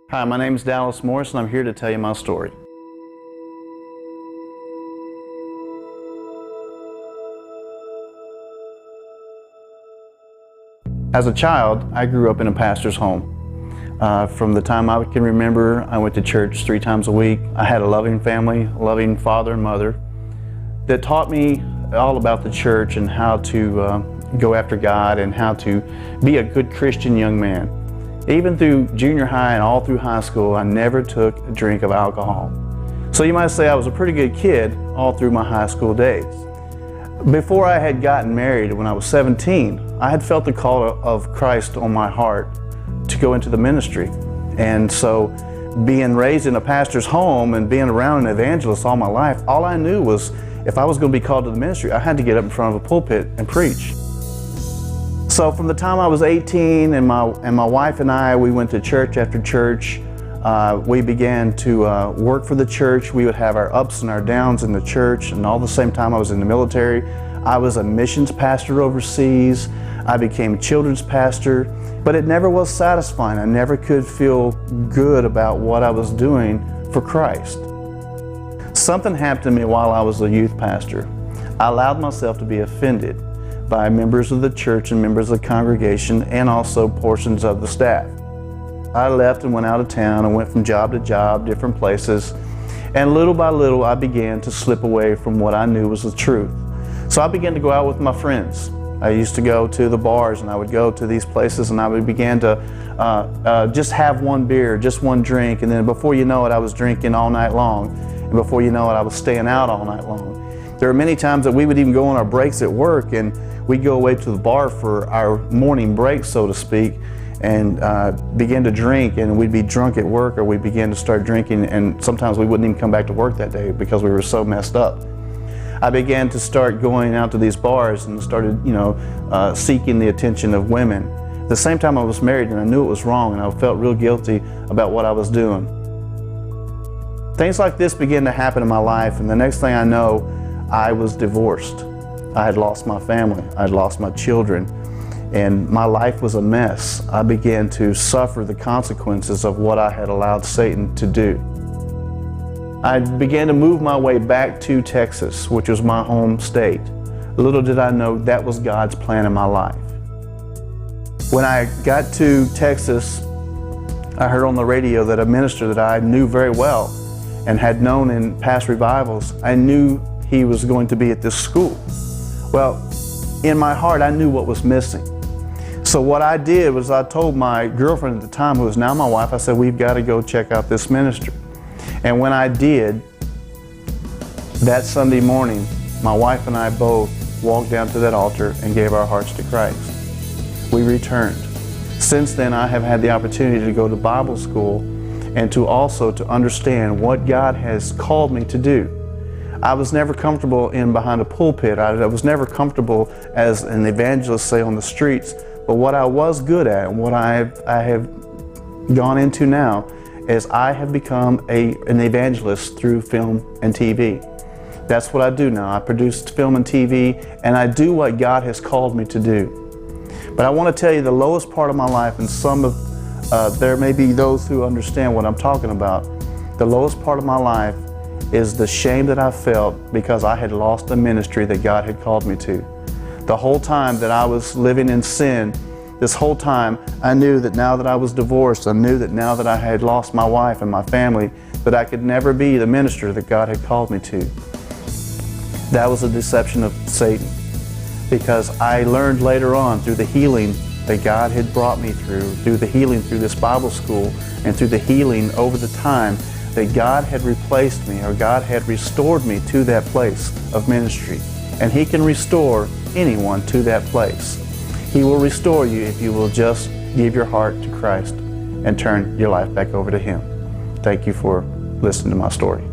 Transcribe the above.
Hi, my name is Dallas Morris and I'm here to tell you my story. As a child, I grew up in a pastor's home. From the time I can remember, I went to church 3 times a week. I had a loving family, a loving father and mother that taught me all about the church and how to go after God and how to be a good Christian young man. Even through junior high and all through high school, I never took a drink of alcohol. So you might say I was a pretty good kid all through my high school days. Before I had gotten married, when I was 17, I had felt the call of Christ on my heart to go into the ministry. And so being raised in a pastor's home and being around an evangelist all my life, all I knew was if I was going to be called to the ministry, I had to get up in front of a pulpit and preach. So from the time I was 18 and my wife and I, we went to church after church. We began to work for the church. We would have our ups and our downs in the church, and all the same time I was in the military. I was a missions pastor overseas. I became a children's pastor, but it never was satisfying. I never could feel good about what I was doing for Christ. Something happened to me while I was a youth pastor. I allowed myself to be offended by members of the church and members of the congregation and also portions of the staff. I left and went out of town and went from job to job, different places, and little by little I began to slip away from what I knew was the truth. So I began to go out with my friends. I used to go to the bars and I would go to these places and I would begin to just have one beer, just one drink, and then before you know it I was drinking all night long, and before you know it I was staying out all night long. There were many times that we would even go on our breaks at work and we'd go away to the bar for our morning break, so to speak, and begin to drink, and we'd be drunk at work, or we'd begin to start drinking, and sometimes we wouldn't even come back to work that day because we were so messed up. I began to start going out to these bars and started, seeking the attention of women. At the same time I was married and I knew it was wrong and I felt real guilty about what I was doing. Things like this began to happen in my life, and the next thing I know, I was divorced. I had lost my family, I had lost my children, and my life was a mess. I began to suffer the consequences of what I had allowed Satan to do. I began to move my way back to Texas, which was my home state. Little did I know that was God's plan in my life. When I got to Texas, I heard on the radio that a minister that I knew very well and had known in past revivals, I knew he was going to be at this school. Well, in my heart, I knew what was missing. So what I did was I told my girlfriend at the time, who is now my wife, I said, we've got to go check out this ministry. And when I did, that Sunday morning, my wife and I both walked down to that altar and gave our hearts to Christ. We returned. Since then, I have had the opportunity to go to Bible school and to also to understand what God has called me to do. I was never comfortable in behind a pulpit. I was never comfortable as an evangelist, say, on the streets. But what I was good at and what I have gone into now is I have become an evangelist through film and TV. That's what I do now. I produce film and TV, and I do what God has called me to do. But I want to tell you the lowest part of my life, and there may be those who understand what I'm talking about. The lowest part of my life is the shame that I felt because I had lost the ministry that God had called me to. The whole time that I was living in sin, this whole time I knew that now that I was divorced, I knew that now that I had lost my wife and my family, that I could never be the minister that God had called me to. That was a deception of Satan, because I learned later on through the healing that God had brought me through the healing through this Bible school and through the healing over the time, that God had replaced me, or God had restored me to that place of ministry. And He can restore anyone to that place. He will restore you if you will just give your heart to Christ and turn your life back over to Him. Thank you for listening to my story.